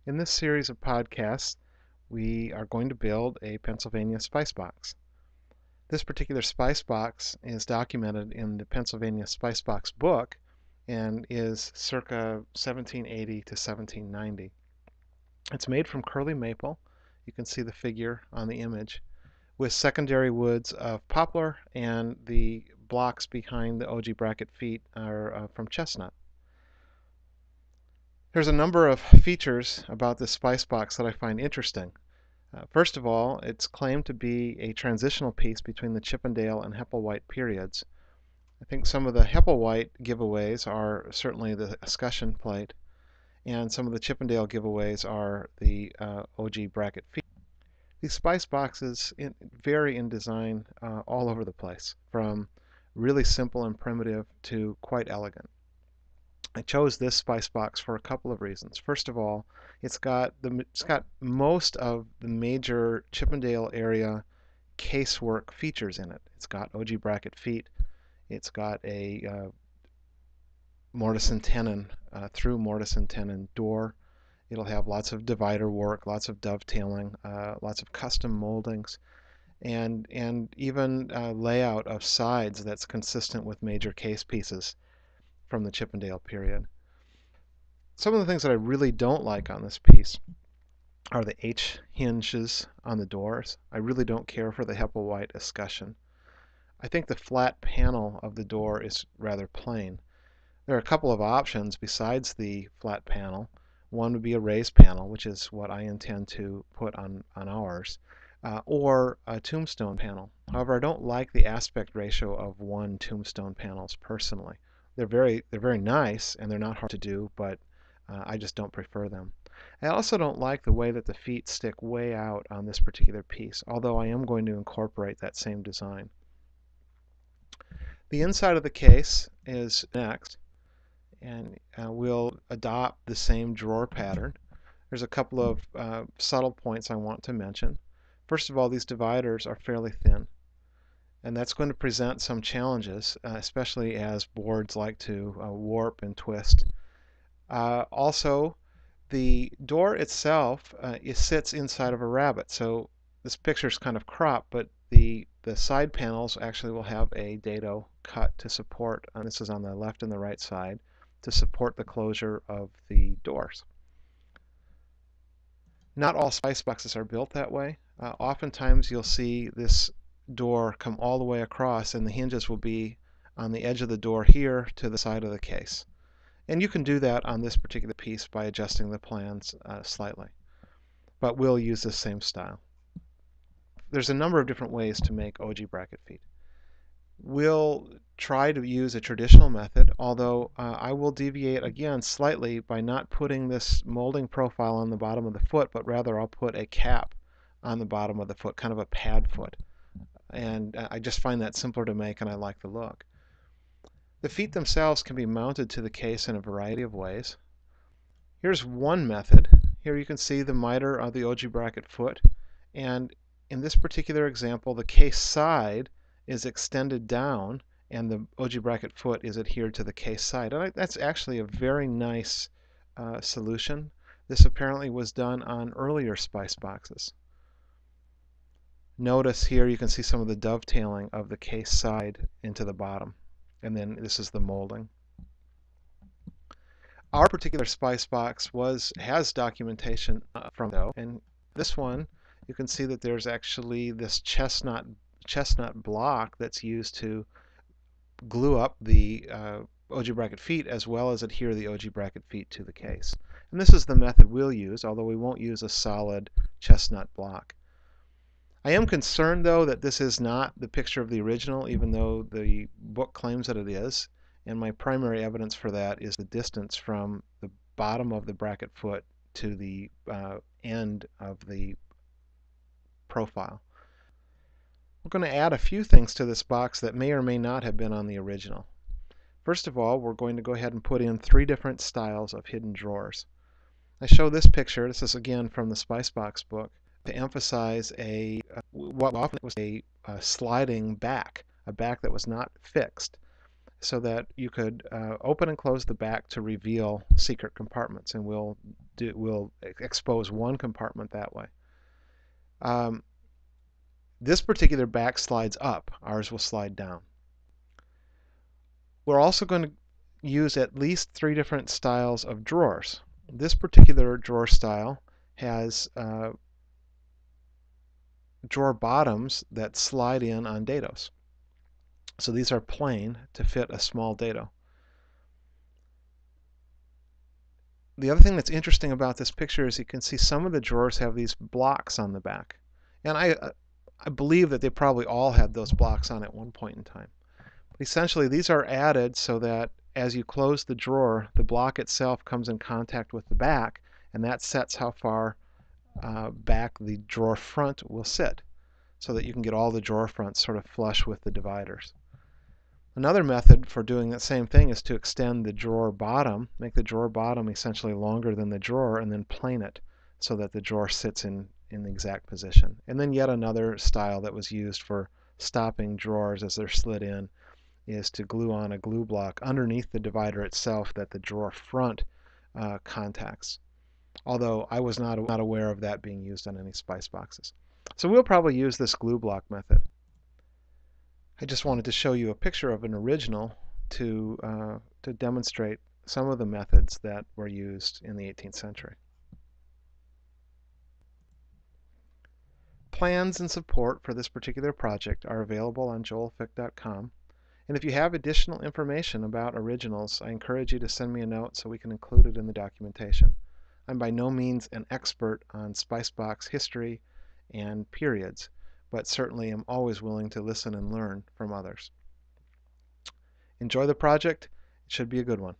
In this series of podcasts, we are going to build a Pennsylvania spice box. This particular spice box is documented in the Pennsylvania Spice Box book and is circa 1780 to 1790. It's made from curly maple. You can see the figure on the image, with secondary woods of poplar, and the blocks behind the OG bracket feet are from chestnut. There's a number of features about this spice box that I find interesting. First of all, it's claimed to be a transitional piece between the Chippendale and Hepplewhite periods. I think some of the Hepplewhite giveaways are certainly the escutcheon plate, and some of the Chippendale giveaways are the OG bracket feet. These spice boxes vary in design all over the place, from really simple and primitive to quite elegant. I chose this spice box for a couple of reasons. First of all, it's got most of the major Chippendale area casework features in it. It's got OG bracket feet. It's got a mortise and tenon through mortise and tenon door. It'll have lots of divider work, lots of dovetailing, lots of custom moldings, and even layout of sides that's consistent with major case pieces from the Chippendale period. Some of the things that I really don't like on this piece are the H hinges on the doors. I really don't care for the Hepplewhite escutcheon. I think the flat panel of the door is rather plain. There are a couple of options besides the flat panel. One would be a raised panel, which is what I intend to put on ours, or a tombstone panel. However, I don't like the aspect ratio of one tombstone panels personally. They're very nice and they're not hard to do, but I just don't prefer them. I also don't like the way that the feet stick way out on this particular piece, although I am going to incorporate that same design. The inside of the case is next, and we'll adopt the same drawer pattern. There's a couple of subtle points I want to mention. First of all, these dividers are fairly thin, and that's going to present some challenges, especially as boards like to warp and twist. Also, the door itself it sits inside of a rabbet, so this picture is kind of cropped, but the side panels actually will have a dado cut to support, and this is on the left and the right side, to support the closure of the doors. Not all spice boxes are built that way. Oftentimes you'll see this door come all the way across, and the hinges will be on the edge of the door here to the side of the case. And you can do that on this particular piece by adjusting the plans slightly. But we'll use the same style. There's a number of different ways to make OG bracket feet. We'll try to use a traditional method, although I will deviate again slightly by not putting this molding profile on the bottom of the foot, but rather I'll put a cap on the bottom of the foot, kind of a pad foot. And I just find that simpler to make, and I like the look. The feet themselves can be mounted to the case in a variety of ways. Here's one method. Here you can see the miter of the OG bracket foot, and in this particular example the case side is extended down and the OG bracket foot is adhered to the case side. And that's actually a very nice solution. This apparently was done on earlier spice boxes. Notice here you can see some of the dovetailing of the case side into the bottom. And then this is the molding. Our particular spice box has documentation from though, and this one you can see that there's actually this chestnut block that's used to glue up the OG bracket feet as well as adhere the OG bracket feet to the case. And this is the method we'll use, although we won't use a solid chestnut block. I am concerned, though, that this is not the picture of the original, even though the book claims that it is. And my primary evidence for that is the distance from the bottom of the bracket foot to the end of the profile. We're going to add a few things to this box that may or may not have been on the original. First of all, we're going to go ahead and put in 3 different styles of hidden drawers. I show this picture, this is again from the Spice Box book, to emphasize what often was a sliding back, a back that was not fixed. so that you could open and close the back to reveal secret compartments, and we'll expose one compartment that way. Um, this particular back slides up. Ours will slide down. We're also going to use at least 3 different styles of drawers. This particular drawer style has drawer bottoms that slide in on dados. So these are plain to fit a small dado. The other thing that's interesting about this picture is you can see some of the drawers have these blocks on the back. And I believe that they probably all had those blocks on at one point in time. But essentially, these are added so that as you close the drawer, the block itself comes in contact with the back, and that sets how far back the drawer front will sit, so that you can get all the drawer fronts sort of flush with the dividers. Another method for doing that same thing is to extend the drawer bottom, make the drawer bottom essentially longer than the drawer, and then plane it so that the drawer sits in the exact position. And then yet another style that was used for stopping drawers as they're slid in is to glue on a glue block underneath the divider itself that the drawer front contacts. Although I was not aware of that being used on any spice boxes. So we'll probably use this glue block method. I just wanted to show you a picture of an original to demonstrate some of the methods that were used in the 18th century. Plans and support for this particular project are available on joelfick.com. And if you have additional information about originals, I encourage you to send me a note so we can include it in the documentation. I'm by no means an expert on Spicebox history and periods, but certainly am always willing to listen and learn from others. Enjoy the project. It should be a good one.